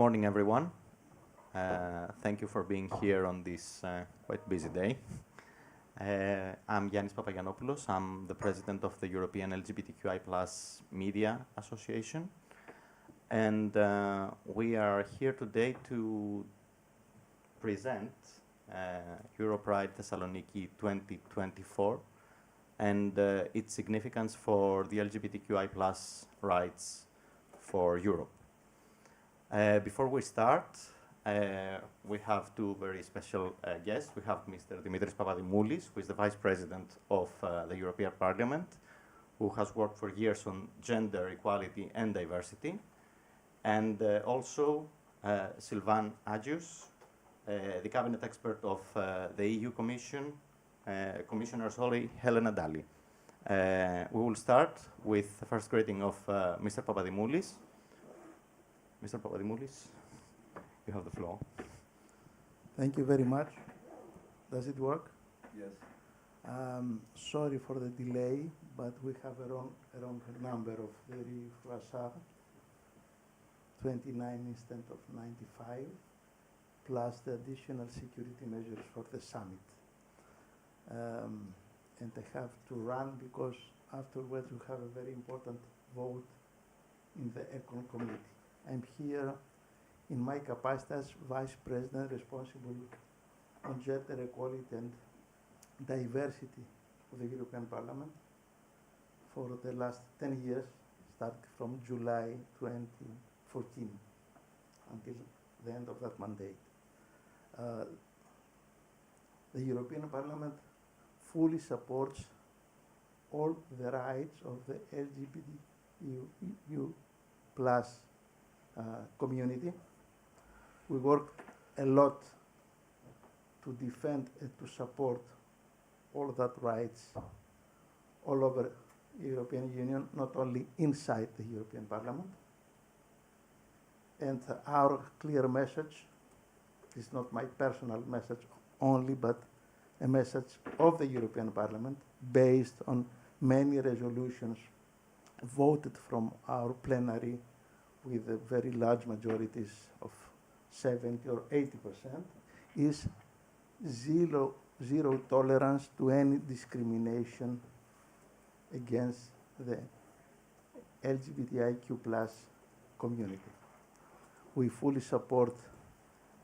morning, everyone. Thank you for being here on this quite busy day. I'm Yannis Papagiannopoulos. I'm the president of the European LGBTQI Media Association. And we are here today to present EuroPride Thessaloniki 2024 and its significance for the LGBTQI rights for Europe. Before we start, we have two very special guests. We have Mr. Dimitris Papadimoulis, who is the Vice President of the European Parliament, who has worked for years on gender equality and diversity, and also Sylvain Agius, the Cabinet Expert of the EU Commission, Commissioner Helena Dalli. We will start with the first greeting of Mr. Papadimoulis. Mr. Papadimoulis, you have the floor. Thank you very much. Does it work? Yes. Sorry for the delay, but we have a wrong number of the Rafah, 29 instead of 95, plus the additional security measures for the summit. And I have to run because afterwards we have a very important vote in the Econ Committee. I'm here in my capacity as Vice President responsible on gender equality and diversity of the European Parliament for the last 10 years, starting from July 2014 until the end of that mandate. The European Parliament fully supports all the rights of the LGBTQ plus community. We work a lot to defend and to support all that rights all over the European Union, not only inside the European Parliament. And our clear message is not my personal message only, but a message of the European Parliament based on many resolutions voted from our plenary with very large majorities of 70 or 80%, is zero tolerance to any discrimination against the LGBTIQ plus community. We fully support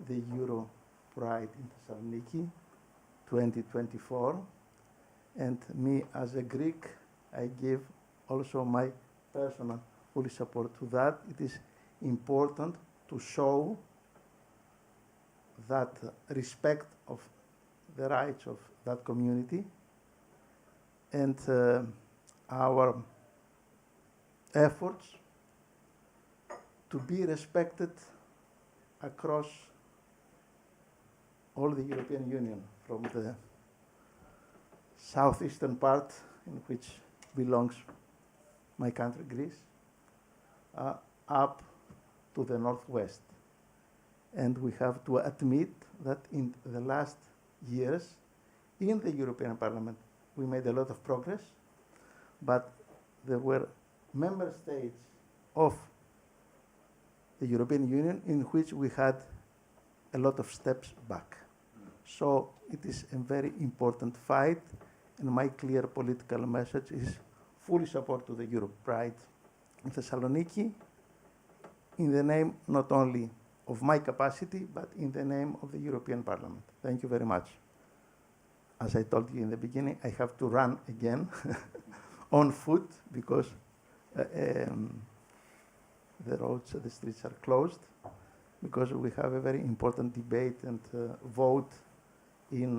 the EuroPride in Thessaloniki 2024, and me as a Greek, I give also my personal fully support to that. It is important to show that respect of the rights of that community and our efforts to be respected across all the European Union, from the southeastern part, in which belongs my country, Greece, up to the northwest. And we have to admit that in the last years, in the European Parliament, we made a lot of progress, but there were member states of the European Union in which we had a lot of steps back. So it is a very important fight, and my clear political message is fully support to the EuroPride in Thessaloniki, in the name not only of my capacity, but in the name of the European Parliament. Thank you very much. As I told you in the beginning, I have to run again on foot because the roads, the streets are closed, because we have a very important debate and vote in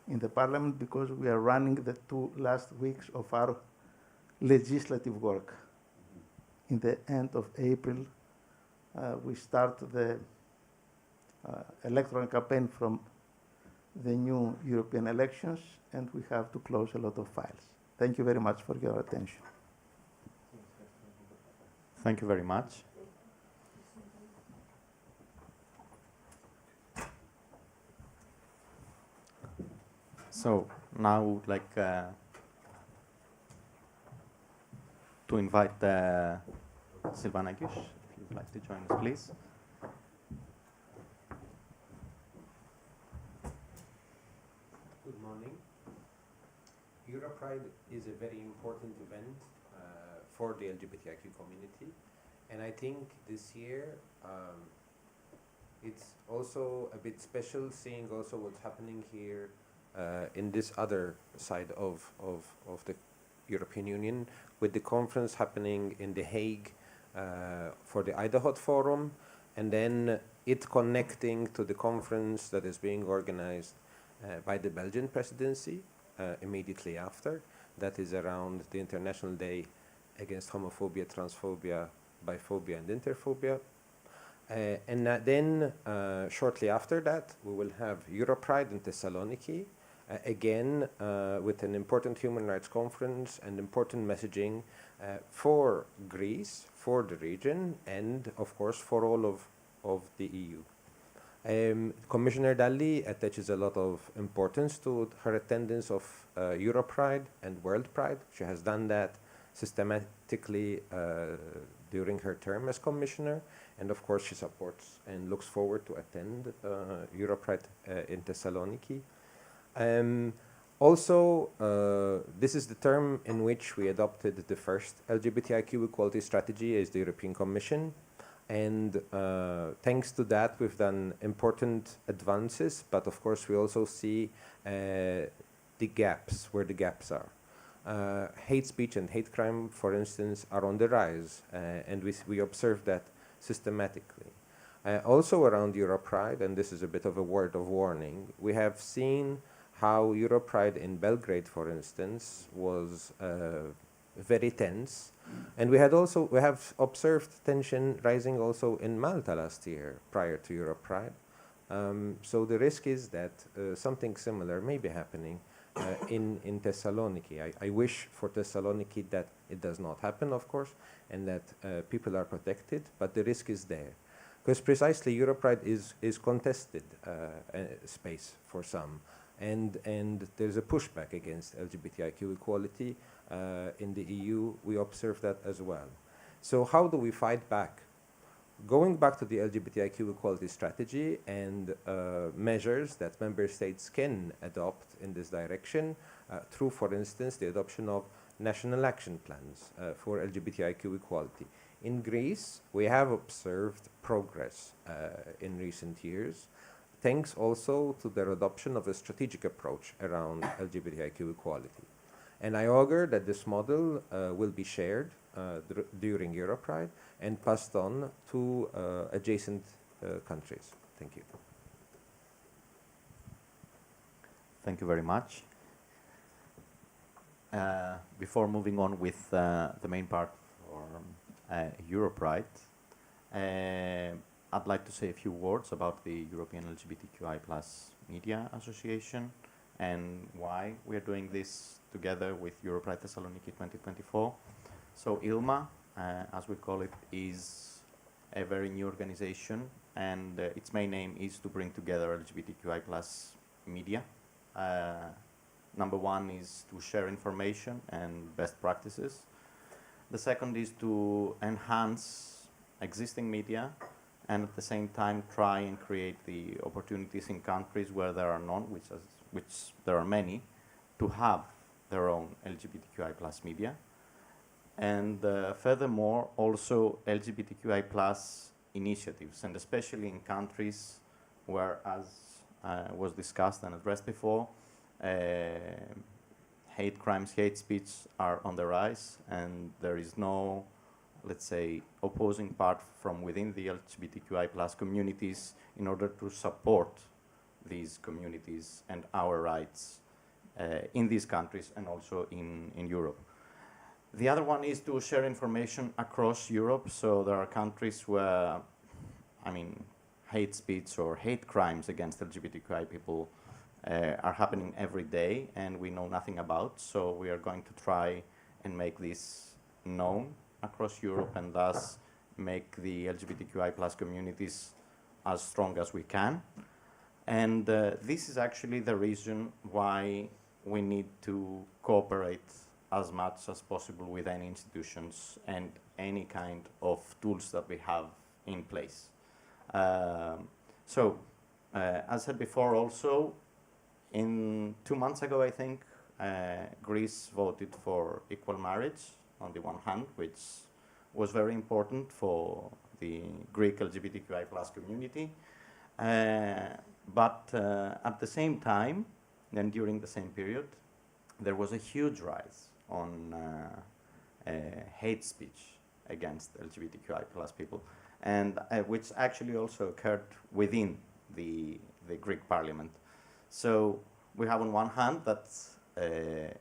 the Parliament, because we are running the 2 last weeks of our legislative work. In the end of April, we start the electoral campaign from the new European elections, and we have to close a lot of files. Thank you very much for your attention. Thank you very much. So now I would like to invite Sylvain Agius, if you'd like to join us, please. Good morning. EuroPride is a very important event for the LGBTIQ community, and I think this year it's also a bit special seeing also what's happening here in this other side of the European Union, with the conference happening in The Hague for the Idaho Forum, and then it connecting to the conference that is being organized by the Belgian presidency immediately after. That is around the International Day Against Homophobia, Transphobia, Biphobia and Interphobia. And then shortly after that, we will have EuroPride in Thessaloniki, again with an important human rights conference and important messaging for Greece, for the region, and of course for all of the EU. Commissioner Dalli attaches a lot of importance to her attendance of EuroPride and World Pride. She has done that systematically during her term as commissioner, and of course she supports and looks forward to attend EuroPride in Thessaloniki. Also, this is the term in which we adopted the first LGBTIQ equality strategy as the European Commission. And thanks to that, we've done important advances, but of course we also see the gaps, where the gaps are. Hate speech and hate crime, for instance, are on the rise, and we observe that systematically. Also around EuroPride, and this is a bit of a word of warning, we have seen how EuroPride in Belgrade, for instance, was very tense. And we have observed tension rising also in Malta last year, prior to EuroPride. So the risk is that something similar may be happening in Thessaloniki. I wish for Thessaloniki that it does not happen, of course, and that people are protected, but the risk is there. Because precisely EuroPride is contested space for some. And there's a pushback against LGBTIQ equality in the EU. We observe that as well. So how do we fight back? Going back to the LGBTIQ equality strategy and measures that member states can adopt in this direction through, for instance, the adoption of national action plans for LGBTIQ equality. In Greece, we have observed progress in recent years, thanks also to their adoption of a strategic approach around LGBTIQ equality. And I augur that this model will be shared during EuroPride and passed on to adjacent countries. Thank you. Thank you very much. Before moving on with the main part for EuroPride, I'd like to say a few words about the European LGBTQI Media Association and why we are doing this together with EuroPride Thessaloniki 2024. So ELMA, as we call it, is a very new organization, and its main aim is to bring together LGBTQI media. Number one is to share information and best practices. The second is to enhance existing media and at the same time try and create the opportunities in countries where there are none, which there are many, to have their own LGBTQI media. And furthermore, also LGBTQI initiatives, and especially in countries where, as was discussed and addressed before, hate crimes, hate speech are on the rise, and there is no, let's say, opposing part from within the LGBTQI communities in order to support these communities and our rights in these countries and also in Europe. The other one is to share information across Europe. So there are countries where, I mean, hate speech or hate crimes against LGBTQI people are happening every day and we know nothing about. So we are going to try and make this known across Europe and thus make the LGBTQI communities as strong as we can. And this is actually the reason why we need to cooperate as much as possible with any institutions and any kind of tools that we have in place. As said before also, in 2 months ago, I think, Greece voted for equal marriage on the one hand, which was very important for the Greek LGBTQI plus community. But at the same time, and during the same period, there was a huge rise on hate speech against LGBTQI plus people, and which actually also occurred within the Greek parliament. So we have on one hand that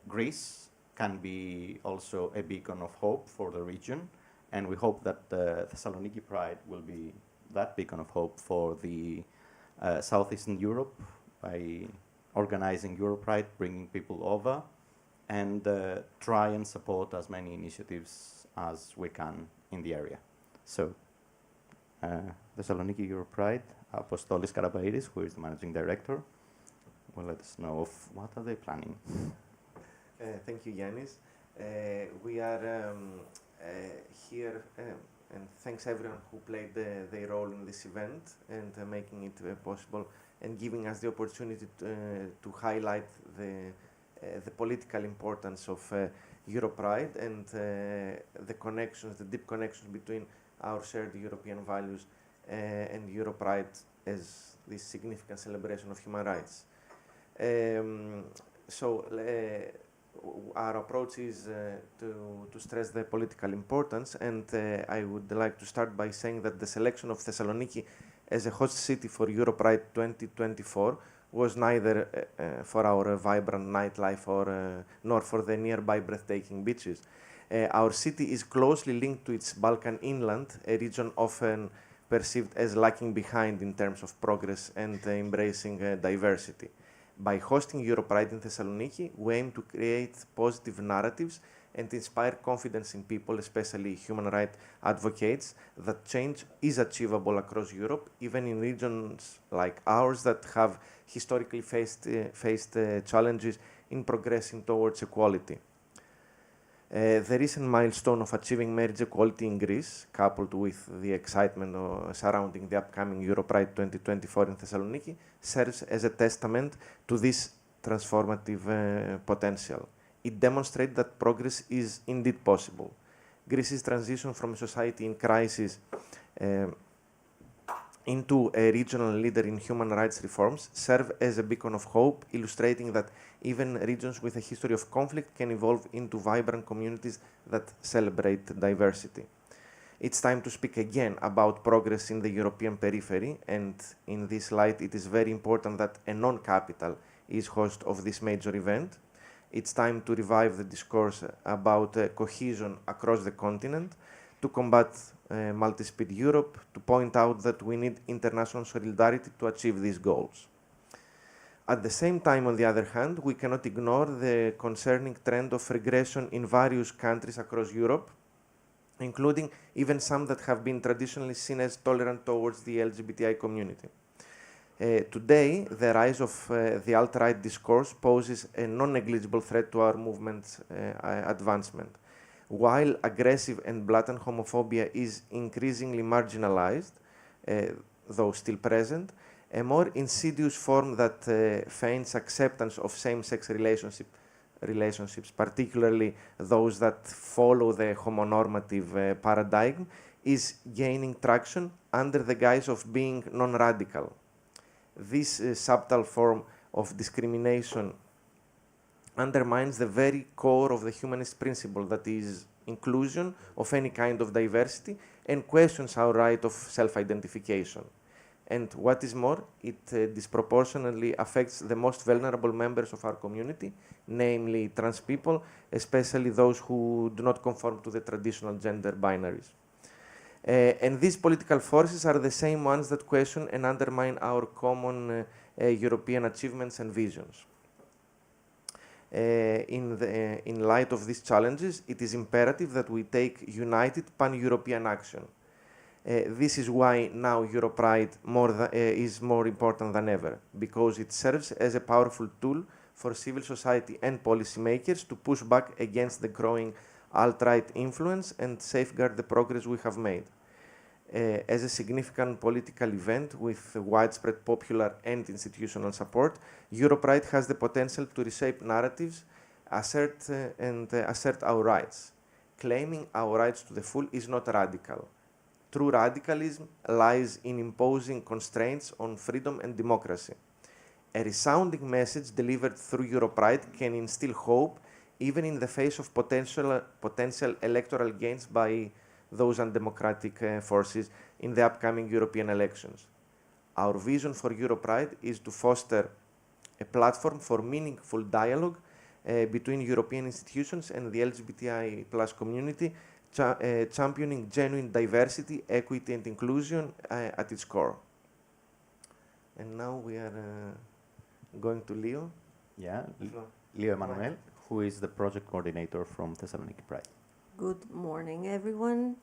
Greece can be also a beacon of hope for the region, and we hope that Thessaloniki Pride will be that beacon of hope for the Southeastern Europe by organizing EuroPride, bringing people over, and try and support as many initiatives as we can in the area. So, Thessaloniki EuroPride, Apostolis Karabairis, who is the managing director, will let us know of what are they planning. Thank you, Yannis. We are here, and thanks everyone who played their role in this event and making it possible and giving us the opportunity to highlight the political importance of EuroPride and the connections, the deep connections between our shared European values and EuroPride as this significant celebration of human rights. Our approach is to stress the political importance, and I would like to start by saying that the selection of Thessaloniki as a host city for EuroPride 2024 was neither for our vibrant nightlife nor for the nearby breathtaking beaches. Our city is closely linked to its Balkan inland, a region often perceived as lagging behind in terms of progress and embracing diversity. By hosting EuroPride in Thessaloniki, we aim to create positive narratives and inspire confidence in people, especially human rights advocates, that change is achievable across Europe, even in regions like ours that have historically faced challenges in progressing towards equality. The recent milestone of achieving marriage equality in Greece, coupled with the excitement surrounding the upcoming EuroPride 2024 in Thessaloniki, serves as a testament to this transformative potential. It demonstrates that progress is indeed possible. Greece's transition from a society in crisis into a regional leader in human rights reforms serve as a beacon of hope, illustrating that even regions with a history of conflict can evolve into vibrant communities that celebrate diversity. It's time to speak again about progress in the European periphery, and in this light, it is very important that a non-capital is host of this major event. It's time to revive the discourse about cohesion across the continent, to combat multi-speed Europe, to point out that we need international solidarity to achieve these goals. At the same time, on the other hand, we cannot ignore the concerning trend of regression in various countries across Europe, including even some that have been traditionally seen as tolerant towards the LGBTI community. Today, the rise of the alt-right discourse poses a non-negligible threat to our movement's advancement. While aggressive and blatant homophobia is increasingly marginalized, though still present, a more insidious form that feigns acceptance of same-sex relationships, particularly those that follow the homonormative paradigm, is gaining traction under the guise of being non-radical. This subtle form of discrimination undermines the very core of the humanist principle, that is, inclusion of any kind of diversity, and questions our right of self-identification. And what is more, it disproportionately affects the most vulnerable members of our community, namely trans people, especially those who do not conform to the traditional gender binaries. And these political forces are the same ones that question and undermine our common European achievements and visions. In light of these challenges, it is imperative that we take united pan-European action. This is why now EuroPride is more important than ever, because it serves as a powerful tool for civil society and policymakers to push back against the growing alt-right influence and safeguard the progress we have made. As a significant political event with widespread popular and institutional support, EuroPride has the potential to reshape narratives, assert our rights. Claiming our rights to the full is not radical. True radicalism lies in imposing constraints on freedom and democracy. A resounding message delivered through EuroPride can instill hope even in the face of potential electoral gains by those undemocratic forces in the upcoming European elections. Our vision for EuroPride is to foster a platform for meaningful dialogue between European institutions and the LGBTI plus community, championing genuine diversity, equity and inclusion at its core. And now we are going to Leo. Yeah, Leo Emanuel, who is the project coordinator from Thessaloniki Pride. Good morning, everyone.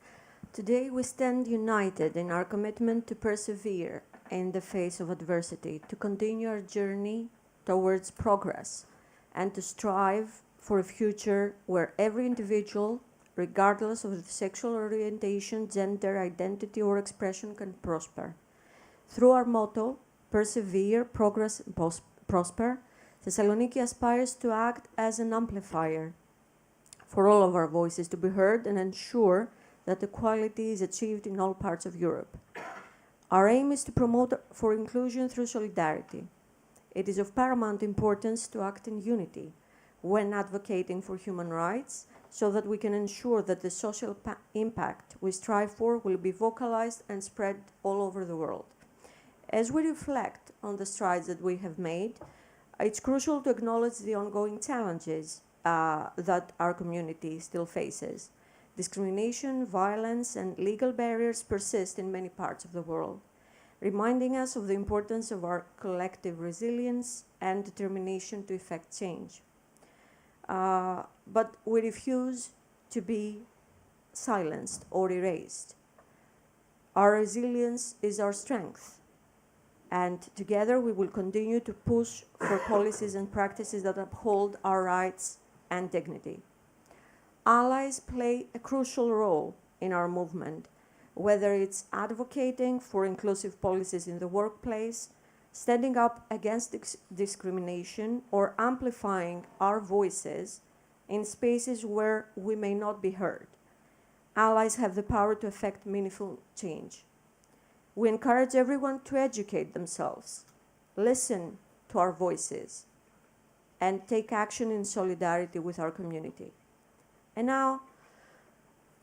Today we stand united in our commitment to persevere in the face of adversity, to continue our journey towards progress, and to strive for a future where every individual, regardless of sexual orientation, gender, identity, or expression, can prosper. Through our motto, Persevere, Progress, and Prosper, Thessaloniki aspires to act as an amplifier for all of our voices to be heard and ensure that equality is achieved in all parts of Europe. Our aim is to promote for inclusion through solidarity. It is of paramount importance to act in unity when advocating for human rights so that we can ensure that the social impact we strive for will be vocalized and spread all over the world. As we reflect on the strides that we have made, it's crucial to acknowledge the ongoing challenges that our community still faces. Discrimination, violence, and legal barriers persist in many parts of the world, reminding us of the importance of our collective resilience and determination to effect change. But we refuse to be silenced or erased. Our resilience is our strength, and together we will continue to push for policies and practices that uphold our rights and dignity. Allies play a crucial role in our movement, whether it's advocating for inclusive policies in the workplace, standing up against discrimination, or amplifying our voices in spaces where we may not be heard. Allies have the power to effect meaningful change. We encourage everyone to educate themselves, listen to our voices, and take action in solidarity with our community. And now,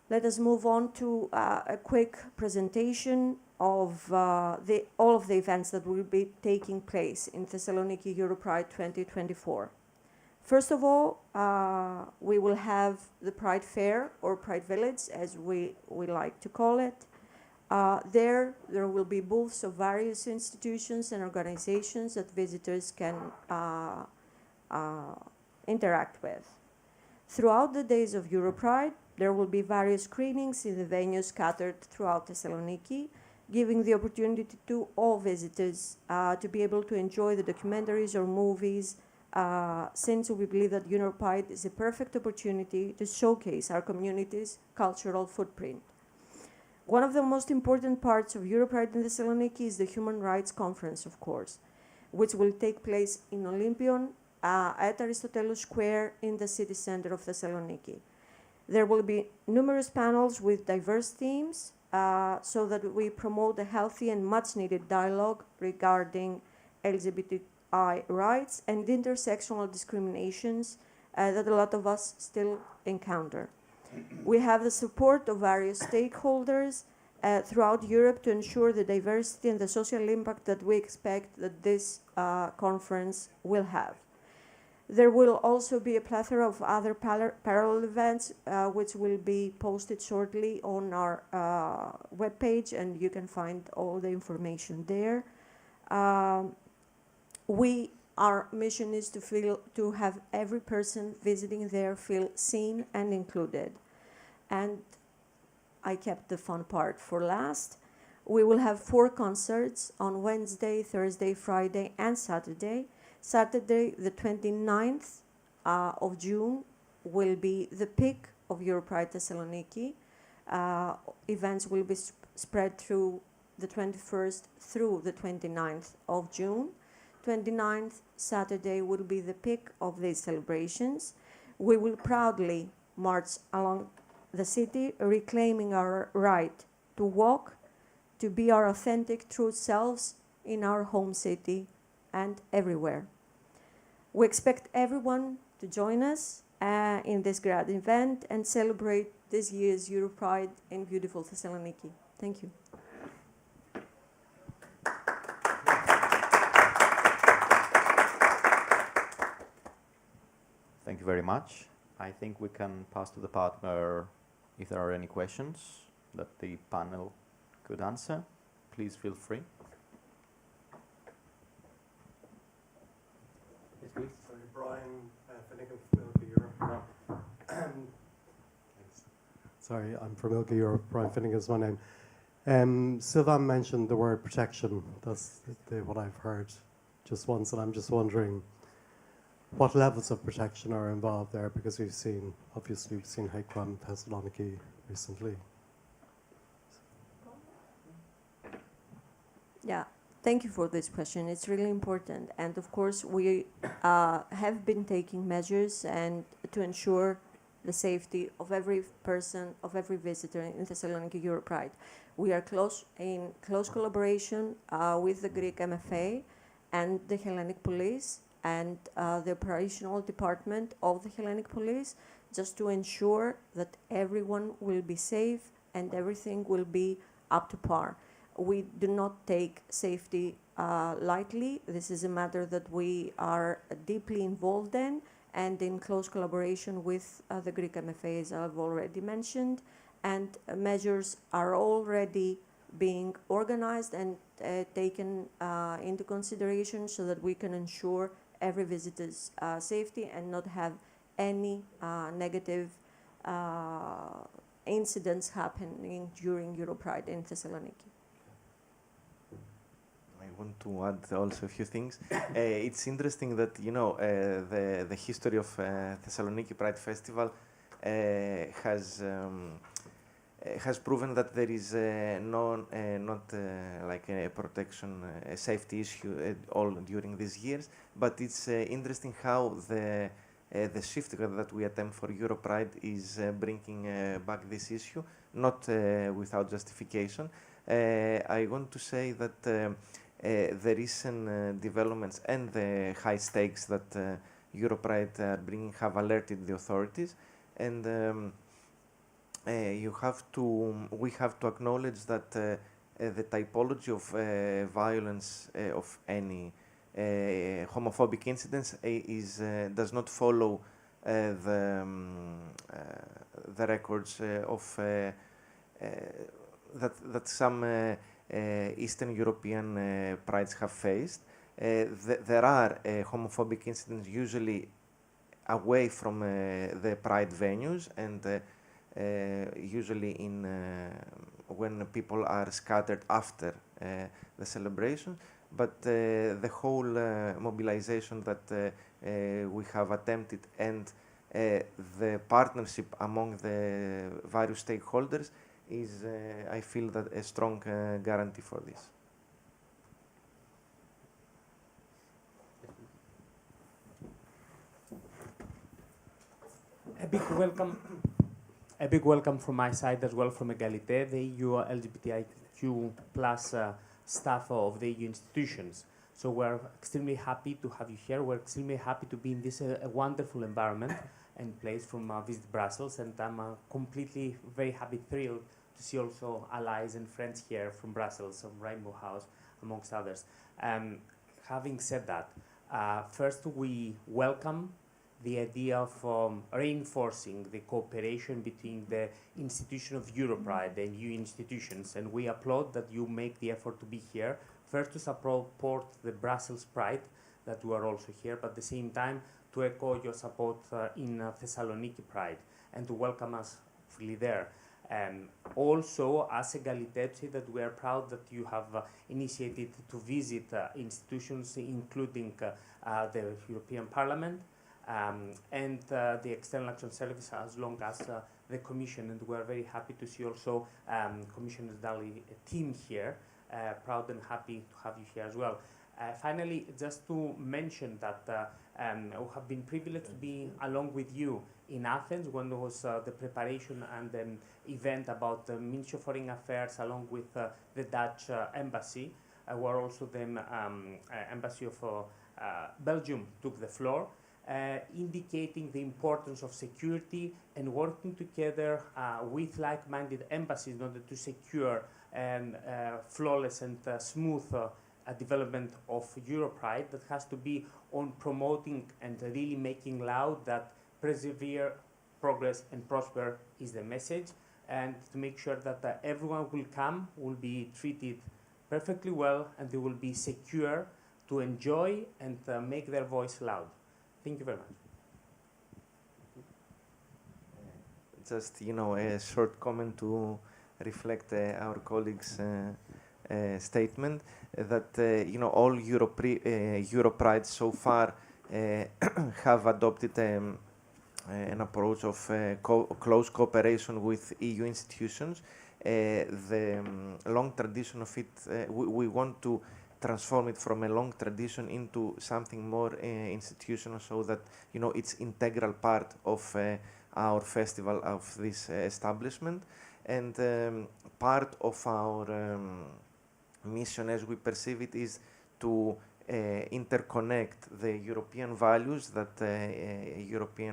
let us move on to a quick presentation of all of the events that will be taking place in Thessaloniki EuroPride 2024. First of all, we will have the Pride Fair, or Pride Village, as we like to call it. There will be booths of various institutions and organizations that visitors can interact with. Throughout the days of EuroPride, there will be various screenings in the venues scattered throughout Thessaloniki, giving the opportunity to all visitors to be able to enjoy the documentaries or movies, since we believe that EuroPride is a perfect opportunity to showcase our community's cultural footprint. One of the most important parts of EuroPride in Thessaloniki is the Human Rights Conference, of course, which will take place in Olympion at Aristotelus Square in the city center of Thessaloniki. There will be numerous panels with diverse themes so that we promote a healthy and much-needed dialogue regarding LGBTI rights and intersectional discriminations that a lot of us still encounter. We have the support of various stakeholders throughout Europe to ensure the diversity and the social impact that we expect that this conference will have. There will also be a plethora of other parallel events which will be posted shortly on our webpage, and you can find all the information there. Our mission is to have every person visiting there feel seen and included. And I kept the fun part for last. We will have 4 concerts on Wednesday, Thursday, Friday, and Saturday. Saturday, the 29th of June, will be the peak of EuroPride Thessaloniki. Events will be spread through the 21st through the 29th of June. 29th Saturday will be the peak of these celebrations. We will proudly march along the city, reclaiming our right to walk, to be our authentic, true selves in our home city and everywhere. We expect everyone to join us in this grand event and celebrate this year's EuroPride in beautiful Thessaloniki. Thank you. Thank you very much. I think we can pass to the part where, if there are any questions that the panel could answer, please feel free. Yes, please. Sorry, Brian Finnegan from Ilka Europe. Thanks. Sorry, I'm from Ilka Europe. Brian Finnegan is my name. Sylvain mentioned the word protection. That's what I've heard just once, and I'm just wondering what levels of protection are involved there, because we've seen hate crime in Thessaloniki recently. Yeah, thank you for this question. It's really important. And of course, we have been taking measures and to ensure the safety of every person, of every visitor in Thessaloniki EuroPride. We are in close collaboration with the Greek MFA and the Hellenic Police and the operational department of the Hellenic Police, just to ensure that everyone will be safe and everything will be up to par. We do not take safety lightly. This is a matter that we are deeply involved in and in close collaboration with the Greek MFA, as I've already mentioned, and measures are already being organized and taken into consideration so that we can ensure every visitor's safety and not have any negative incidents happening during EuroPride in Thessaloniki. I want to add also a few things. It's interesting that, you know, the history of Thessaloniki Pride Festival has proven that there is not like a protection, a safety issue all during these years. But it's interesting how the shift that we attempt for EuroPride is bringing back this issue, not without justification. I want to say that the recent developments and the high stakes that EuroPride are bringing have alerted the authorities, and we have to acknowledge that the typology of violence of any homophobic incidents does not follow the records of that some Eastern European prides have faced. There are homophobic incidents usually away from the pride venues and usually in when people are scattered after the celebration. But the whole mobilization that we have attempted and the partnership among the various stakeholders is, I feel, that a strong guarantee for this. A big welcome from my side as well, from Egalite, the EU LGBTIQ plus staff of the EU institutions. So we're extremely happy to have you here. We're extremely happy to be in this wonderful environment and place from Visit Brussels. And I'm completely very happy, thrilled to see also allies and friends here from Brussels, from Rainbow House, amongst others. Having said that, first we welcome the idea of reinforcing the cooperation between the institution of EuroPride and EU institutions, and we applaud that you make the effort to be here, first to support the Brussels Pride, that we are also here, but at the same time to echo your support in Thessaloniki Pride, and to welcome us fully there. Also, as Egalite, say that we are proud that you have initiated to visit institutions, including the European Parliament, and the External Action Service, as long as the Commission, and we're very happy to see also Commissioner Dalli team here. Proud and happy to have you here as well. Finally, just to mention that we have been privileged to be along with you in Athens when there was the preparation and event about the Ministry of Foreign Affairs along with the Dutch embassy, where also the embassy of Belgium took the floor, indicating the importance of security and working together with like-minded embassies in order to secure flawless and smooth development of EuroPride that has to be on promoting and really making loud that persevere, progress and prosper is the message, and to make sure that everyone will come, will be treated perfectly well, and they will be secure to enjoy and make their voice loud. Thank you very much. Just, a short comment to reflect our colleagues' statement that, all EuroPride so far have adopted an approach of close cooperation with EU institutions. The long tradition of it, we want to transform it from a long tradition into something more institutional, so that it's integral part of our festival, of this establishment, and part of our mission as we perceive it is to interconnect the European values that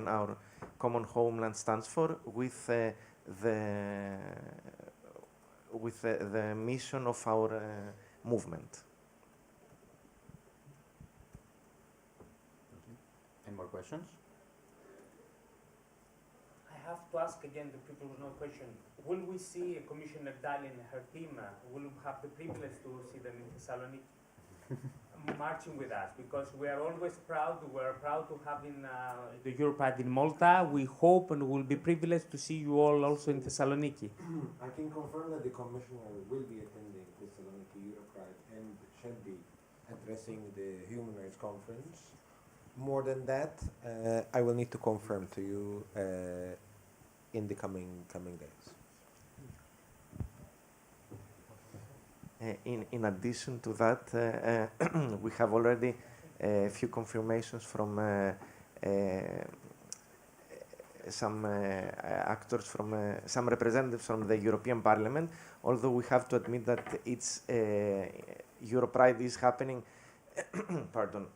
our common homeland stands for with the mission of our movement. Any more questions? I have to ask again the people who know the question. Will we see Commissioner Dalli and her team? Will we have the privilege to see them in Thessaloniki marching with us? Because we are always proud. We're proud to have the EuroPride in Malta. We hope and will be privileged to see you all also in Thessaloniki. I can confirm that the Commissioner will be attending Thessaloniki EuroPride and shall be addressing the Human Rights Conference. More than that, I will need to confirm to you in the coming days. In addition to that, we have already a few confirmations from some actors, from some representatives from the European Parliament, although we have to admit that it's EuroPride is happening pardon,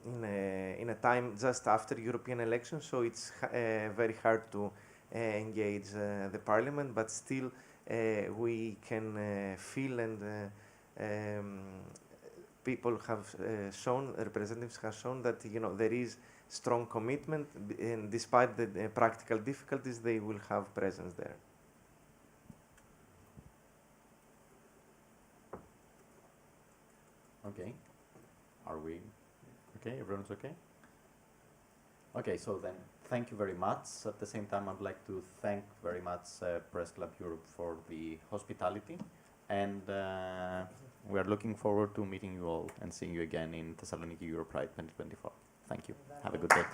in a time just after European elections, so it's very hard to engage the Parliament, but still we can feel, and people have shown, representatives have shown that there is strong commitment, and despite the practical difficulties, they will have presence there. Okay. Are we okay? Everyone's okay? Okay, so then thank you very much. At the same time, I'd like to thank very much Press Club Europe for the hospitality, and we are looking forward to meeting you all and seeing you again in Thessaloniki EuroPride 2024. Thank you. Have a good day.